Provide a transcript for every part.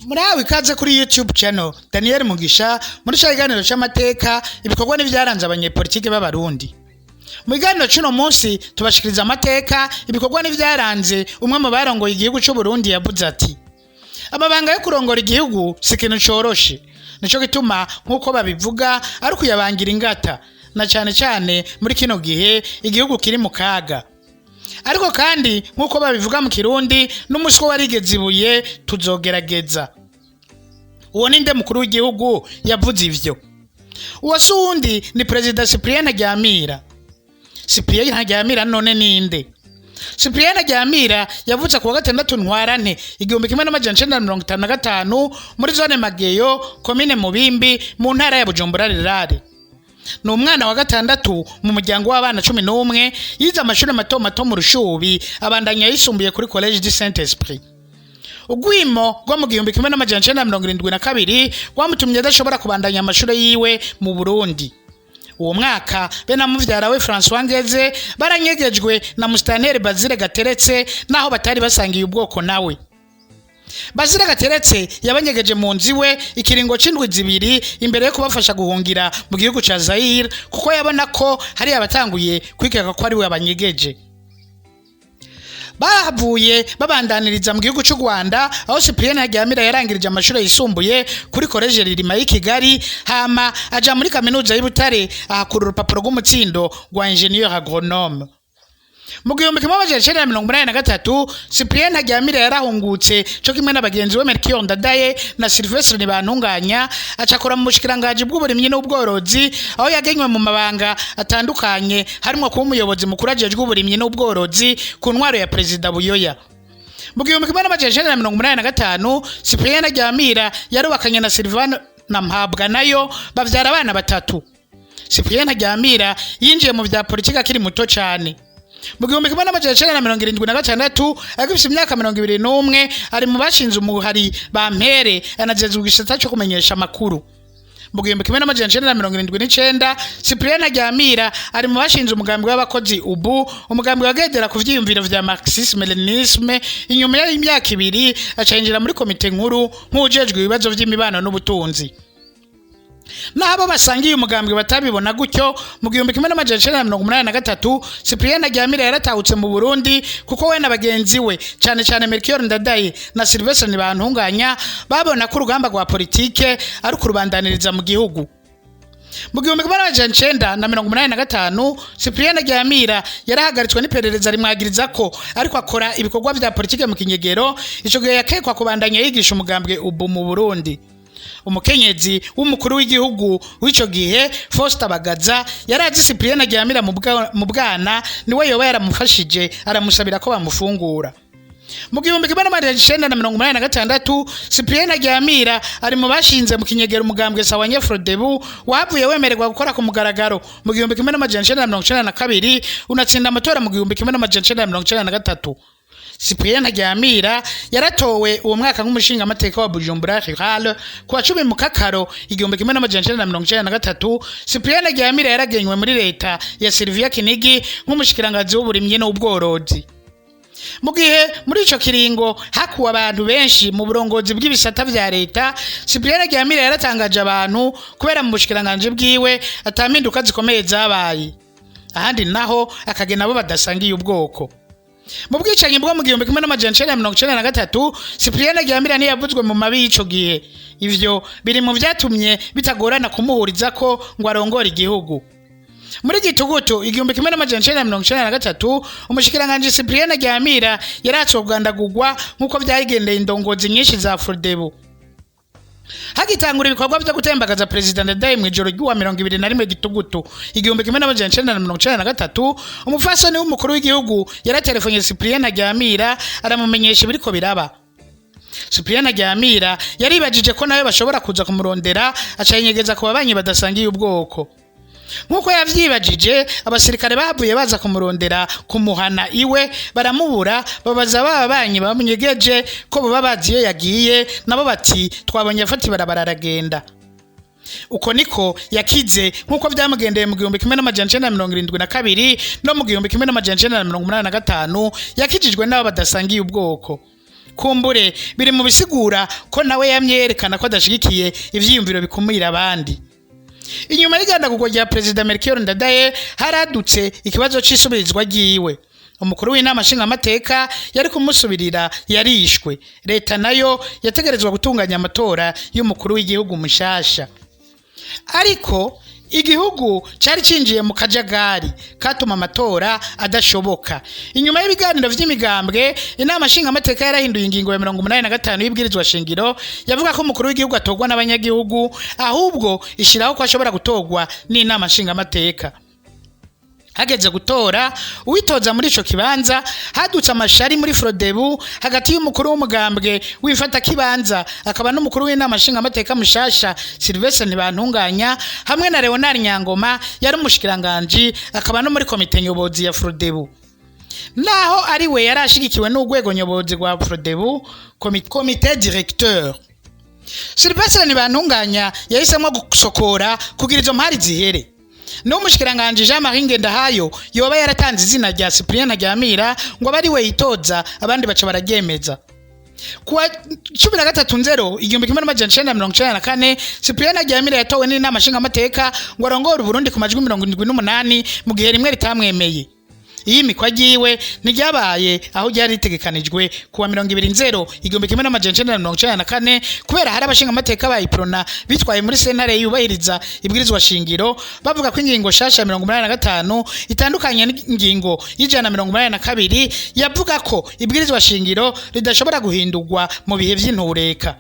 Muraho ikaze kuri YouTube channel Daniel Mugisha muri kiganiro cy'amateka ibikorwa n'ivyaranze abanyepolitike b'abarundi. Mu kiganiro cy'uno munsi tubashikiriza amateka ibikorwa n'ivyaranze umwe mu barongoye igihugu cy'u Burundi yavuze ati: amabanga yo kurongora igihugu si ikintu coroshe, nico gituma nkuko babivuga ari kuyabangira ingata, na cyane muri kino gihe igihugu kiri mu kaga. Ariko kandi nkuko babivuga mu Kirundi n'umuswa warigeze ibuye tuzogerageza. Uwo ninde mukuru w'igihugu yavuze ivyo? Uwo sundi ni President Cyprien Ntaryamira. Cyprien Ntaryamira none ninde? Cyprien Ntaryamira yavuze ku wa gatandatu Ntwarante 1955 muri zone Mageyo, komine Mubimbi, mu ntara ya Bujumbura Rirare. Ni umwana wa gatandatu mu muryango w'abana 11, yize amashuri mato mu Rushubi, abandanya yisumbuye kuri Collège du Saint-Esprit. Ugwimo rwo mu 1972 rwamutumye adashobora kubandanya amashuri yiwe mu Burundi. Uwo mwaka bena muvyara we François Ngeze baranyegejwe na Musitanteri Bazire Gateretse naho batari basangiye ubwoko nawe. Bazire Gateretse yabanyegeje mu nzi we ikiringo c'indwi zibiri imbere yo kubafasha guhungira mu gihugu ca Zaire, kuko yabona ko hari abatanguye kwikeka ko ari we abanyegeje. Bahavuye babandaniriza mu gihugu cy'u Rwanda, aho Cyprien Ntaryamira yarangirije amashuri yisumbuye kuri Collège Ririma y'i Kigali, hama aja muri kaminuza y'Ibutare ahakura urupapuro rw'umutsindo rwa ingénieur agronome. Mu 1983 Cyprien Ntaryamira yarahungutse cyo kimwe n'abagenzi we Melchior Ndadaye na Sylvestre Ntibantunganya, acakora mu bushikiranganje bw'uburimyi n'ubworozi, aho yagenywe mu mabanga atandukanye harimo kuba umuyobozi mukuru ajejwe uburimyi n'ubworozi ku ntwaro ya Perezida Buyoya. Mu 1985 Cyprien Ntaryamira yarubakanye na Sylvain Mpabwa nayo bavyara abana batatu. Cyprien Ntaryamira yinjiye mu vya politika akiri muto cyane. Mu 1976 agifise imyaka 21 ari mu bashinze umuhari bampere anajejwe igisata cyo kumenyesha amakuru. Mu 1979 Cyprien Ntaryamira ari mu bashinze umugambi w'abakozi ubu umugambi wagendera ku vyiyumviro vya Marxisme Leninisme. Inyuma y'imyaka 2 acinjira muri komite nkuru nk'ujejwe ibibazo vy'imibano n'ubutunzi. Nabo basangiye umugambi batabibona gutyo. Mu 1983 Cyprien Ntaryamira yaratahutse mu Burundi kuko we n'abagenzi we cyane Melchior Ndadaye na Sylvestre Ntibantunganya babona ko urugamba rwa politike ari kurubandaniriza mu gihugu. Mu 1985 Cyprien Ntaryamira yarahagaritswe n'iperereza rimwagiriza ko ariko akora ibikorwa vya politike mu kinyegero, ico gihe yakekwa kubandanya yigisha umugambwe ubu mu Burundi. Umukenyezi w'umukuru w'igihugu w'ico gihe Faustin Bagaza yarazi Cyprien Ntaryamira mu bwana, niwe yoba yaramufashije aramusabira ko bamufungura. Mu 1986 Cyprien Ntaryamira ari mu bashinze mu kinyegero umugambwe Sawanya Frodebu, wavuye wemererwa gukora ku mugaragaro mu 1992 unatsinda amatora mu 1993. Cyprien Ntaryamira yaratowe uwo mwaka nk'umushinga amateka wa Bujumbura Rirale kwa 10 Mukakaro 1993. Cyprien Ntaryamira yaragenywe muri leta ya Sylvia Kinigi nk'umushikiranganje w'uburimyi n'ubworozi. Mu gihe muri ico kiringo hakuwa abantu benshi mu burongozi bw'ibisata vya leta, Cyprien Ntaryamira yaratangaje abantu kubera mu bushikiranganje bwiwe ataminduka zikomeye zabaye. Ahandi naho akagena abo badasangiye ubwoko. Mu bwicanyi bwo mu 1993 Cyprien Ntaryamira ntiyavuzwe mu mabi y'ico gihe. Ivyo biri mu vyatumye bitagorana kumuhuriza ko ngo arongora igihugu. Muri gitugutu 1993 umushikiranganje Cyprien Ntaryamira yaratsobwandagurwa nkuko vyayigendeye indongozi nyinshi za Frodebu. Hagitangura ibikorwa byo gutembagaza President Ndadaye mu ijoro ry'uwa 21 gitugutu 1993, umufasoni w'umukuru w'igihugu yaratelefonye Cyprien Ntaryamira aramumenyesha biriko biraba. Cyprien Ntaryamira yaribajije ko nawe bashobora kuza kumurondera, acayinyegeza ku babanyi badasangiye ubwoko. Nkuko yavyibajije, abasirikare bavuye baza kumurondera kumuhana iwe baramubura, babaza babanyi bamunyegeje ko baba baziyo yagiye, nabo bati twabonye afati barabaragenda. Uko niko yakize nkuko byamugendeye mu 1972 no mu 1985 yakijijwe n'abo badasangiye ubwoko. kumbure biri mu bisigura ko nawe yamyerekana ko adashigikiye ivyiyumviro bikumira abandi. Inyuma y'igandagurwa rya Perezida Melchior Ndadaye haradutse ikibazo c'isubirizwa ryiwe. Umukuru w'inama nshingamateka yari kumusubirira yarishwe. Leta nayo yategerezwa gutunganya amatora y'umukuru w'igihugu mushasha. Ariko igihugu cari cinjiye mu kajagari katuma amatora adashoboka. Inyuma y'ibiganiro vy'imigambwe, inama nshingamateka yarahinduye ingingo ya 85 y'ibwirizwa shingiro yavuga ko umukuru w'igihugu atogwa n'abanyagihugu, ahubwo ishiraho ko ashobora gutogwa n'inama nshingamateka. Hageze gutora uwitoza muri ico kibanza, hadutse amashari muri Frodebu hagati y'umukuru w'umugambwe wifata kibanza akaba n'umukuru w'inama nshingamateka mushasha Sylvestre Ntibantunganya hamwe na Leonard Nyangoma yari umushikiranganje akaba no muri komite nyobozi ya Frodebu. Naho ari we yarashigikiwe n'urwego nyobozi rwa Frodebu, komite directeur. Sylvestre Ntibantunganya yahisemo gusokora kugira izo mpari zihere. No mushikiranganje Jean-Marie Ngendahayo yoba yaratanze izina rya Cyprien Ntaryamira ngo abari we yitoza abandi baca bararyemeza. Kuwa 13/0/1994 Cyprien Ntaryamira yatowe n'inama nshingamateka ngo arongore Burundi ku majwi 78 mu gihe rimwe ritamwemeye. Iyi mikwa giwe niryabaye aho ryari ritegekanijwe kuwa 20/0/1994 kubera hari abashinga amateka bayiprona bitwaye muri sentare yubahiriza ibwirizwa shingiro bavuga ko ingingo shasha ya 85 itandukanye n'ingingo y'ijana 182 yavuga ko ibwirizwa shingiro ridashobora guhindurwa mu bihe vy'intureka.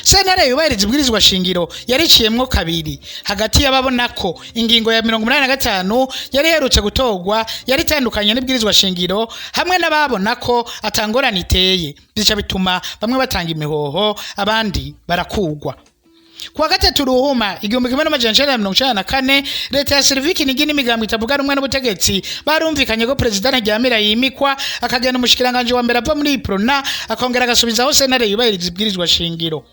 Sentare yubahiriza ibwirizwa shingiro yariciyemwo kabiri hagati y'ababona ko ingingo ya 85 yari herutse gutogwa yari tandukanye n'ibwirizwa shingiro hamwe n'ababona ko atangorana iteye, bica bituma bamwe batanga imihoho abandi barakugwa. Kuwa gatatu Ruhuma 1994 leta ya Sylvie Kinigi n'imigambo itavuga rumwe n'ubutegetsi barumvikanye ko Perezida Ntaryamira yimikwa akagena umushikiranganje wa mbere ava muri Iprona akongera agasubizaho sentare yubahiriza ibwirizwa shingiro.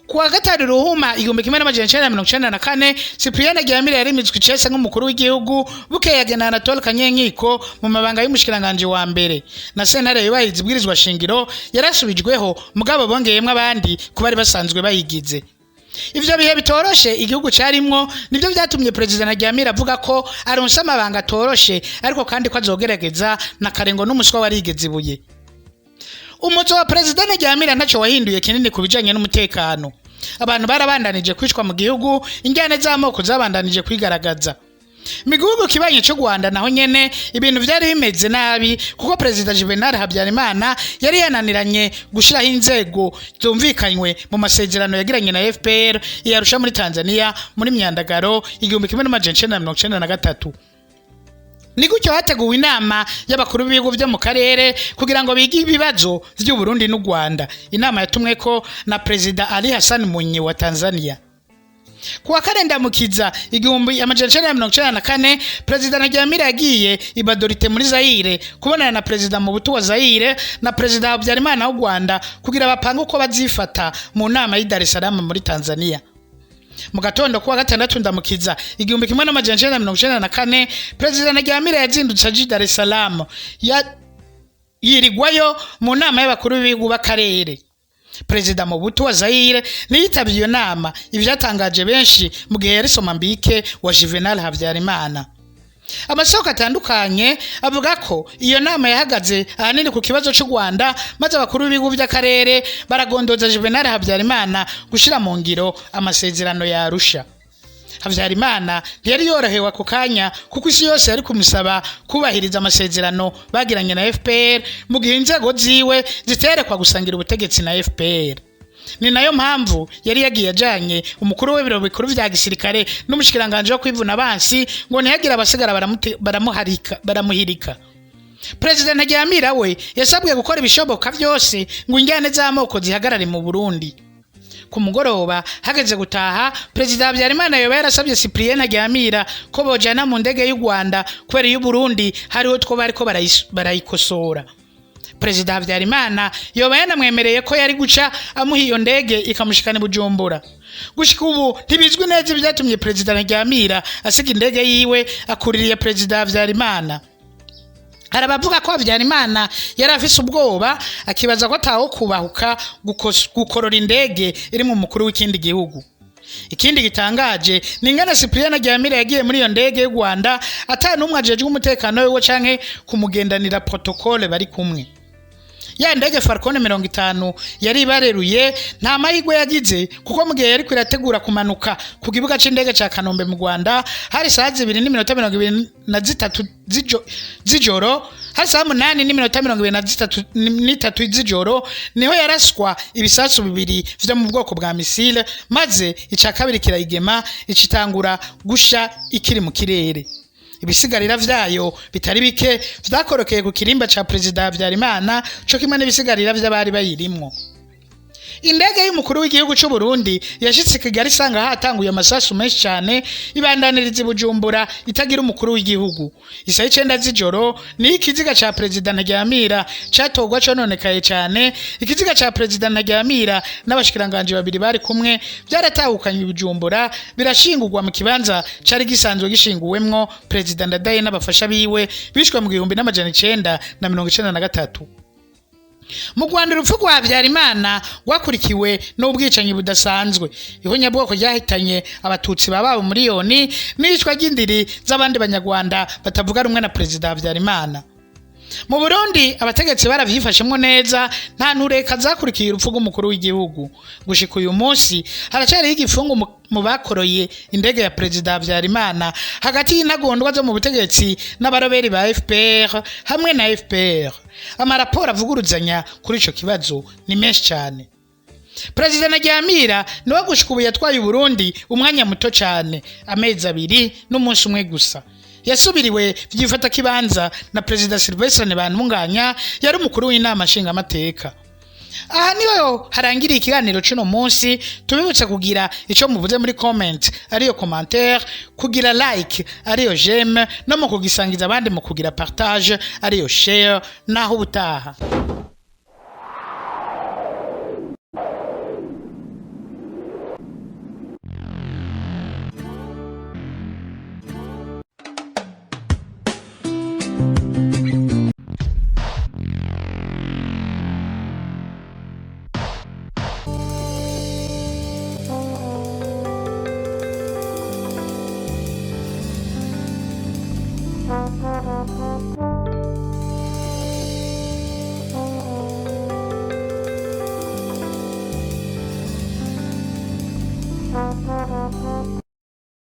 Kuwa gatatu Ruhuma 1994 Cyprien Ntaryamira yarimitswe icese nk'umukuru w'igihugu bukeye yagena Anatole Kanyenkiko mu mabanga y'umushikiranganje wa mbere na sentare yubahiriza ibwirizwa shingiro yarasubijweho mugabo bongeyemwe abandi kubari basanzwe bayigize. Ivyo bihe bitoroshe igihugu carimwo nivyo vyatumye Perezida Ntaryamira avuga ko aronse amabanga atoroshe ariko kandi ko azogerageza na karengo n'umuswa warigeze ibuye. Umuco wa Perezida Ntaryamira ntaco wahinduye kinini kubijanye n'umutekano. Abantu barabandanije kwicwa mu gihugu, injyane z'amoko zabandanije kwigaragaza. Migugu kibanye cyo Rwanda naho nyene ibintu vyari bimeze nabi kuko Perezida Juvenal Habyarimana yari yananiranye gushiraho inzego zumvikanywe mu masezerano yagiranye na FPR yarusha muri Tanzania muri myandagaro 1993. Ni gutyo hateguwe inama y'abakuru b'ibihugu byo mu karere kugira ngo bige ibibazo by'u Burundi n'u Rwanda. Inama yatumweko na Perezida Ali Hassan Mwinyi wa Tanzania. Kuwa Karendamukiza 1994 Perezida Ntaryamira yagiye i Badorite muri Zaire kubonana na Perezida Mobutu wa Zaire na Perezida Habyarimana w'u Rwanda kugira bapange uko bazifata mu nama y'i Dar es Salaam muri Tanzania. Mu gatondo kuwa gatandatu Ndamukiza 1994 Perezida Ntaryamira yazindutse aje Dar es Salaam yirigwayo mu nama y'abakuru b'ibihugu b'akarere. Perezida Mobutu wa Zaire niyitabye iyo nama, ivyatangaje benshi mu gihe yari Somambike wa Juvenal Habyarimana. Amasoko atandukanye avuga ko iyo nama yahagaze ahanini ku kibazo cy'u Rwanda maze abakuru b'ibihugu by'akarere baragondoza Juvenal Habyarimana gushira mu ngiro amasezerano ya Arusha. Habyarimana ntiyari yorohewe ako kanya kuko isi yose yari kumusaba kubahiriza amasezerano bagiranye na FPR mu gihe inzego ziwe ziterekwa gusangira ubutegetsi na FPR. Ni nayo mpamvu yari yagiye ajanye umukuru w'ibiro bikuru vya gisirikare n'umushikiranganje wo kwivuna abansi ngo ntiyagira abasigara baramuhirika. Perezida Ntaryamira we yasabwe gukora ibishoboka byose ngo injyane z'amoko zihagarare mu Burundi. Ku mugoroba hageze gutaha Perezida Habyarimana yoba yarasabye Cyprien Ntaryamira ko bojana mu ndege y'u Rwanda kwera y'u Burundi hariho two bariko barayikosora. Perezida Habyarimana yoba yanamwemereye ko yari guca amuha iyo ndege ikamushikana Bujumbura. Gushika ubu ntibizwi neza ibyatumye Perezida Ntaryamira asiga indege yiwe akuririye Perezida Habyarimana. hari abavuga ko Habyarimana yari afise ubwoba akibaza ko ataho kubahuka gukorora indege iri mu mukuru w'ikindi gihugu. Ikindi gitangaje ni ingene Cyprien Ntaryamira yagiye muri iyo ndege y'u Rwanda ata n'umwe ajejwe umutekano wiwe canke kumugendanira protocole bari kumwe. Ya ndege Falcon 50 yari bareruye nta mahigwe yagize kuko mu gihe yari kwirategura kumanuka ku kibuga c'indege ca Kanombe mu Rwanda hari saa 2:23 z'ijoro, hari saa 8:23 z'ijoro niho yaraswa ibisasu bibiri vyo mu bwoko bwa missile, maze ica kabiri kirayigema icitangura gusha ikiri mu kirere. Ibisigarira vyayo bitari bike vyakorokeye ku kirimba ca Perezida Habyarimana co kimwe n'ibisigarira vy'abari bayirimwo. Indege y'umukuru w'igihugu c'u Burundi yashitse Kigali isanga hatanguye amasasu menshi cyane ibandaniriza Bujumbura itagira umukuru w'igihugu. Isaha 9 z'ijoro ni ikiziga ca Perezida Ntaryamira catogwa cononekaye cyane. Ikiziga ca Perezida Ntaryamira n'abashikiranganje babiri bari kumwe byaratahukanye Bujumbura birashingurwa mu kibanza cari gisanzwe gishinguwemwo Perezida Ndadaye n'abafasha biwe bishwe mu 1993. Mu Rwanda urupfu rwa Habyarimana rwakurikiwe n'ubwicanyi budasanzwe. Ihonyabwoko ryahitanye abatutsi bababo miliyoni n'icwa ry'indiri z'abandi banyarwanda batavuga rumwe na Perezida Habyarimana. Mu Burundi abategetsi baravyifashemwo neza, nta ntureka zakurikiye urupfu rw'umukuru w'igihugu. Gushika uyu munsi haracariho igifungo mu bakoroye indege ya Perezida Habyarimana hagati y'intagondwa zo mu butegetsi n'abaroberi ba FPR hamwe na FPR. Amaraporo avuguruzanya kuri ico kibazo ni menshi cyane. Perezida Ntaryamira niwe gushika ubu yatwaye Burundi umwanya muto cyane, amezi 2 n'umunsi umwe gusa. Yasubiriwe vyifata kibanza na Perezida Sylvestre Ntibantunganya yari umukuru w'inama nshingamateka. Aha niho harangiriye ikiganiro c'uno munsi. Tubibutse kugira ico muvuze muri comment ariyo commentaire, kugira like ariyo j'aime, no mu kugisangiza abandi mu kugira partage ariyo share. Naho ubutaha.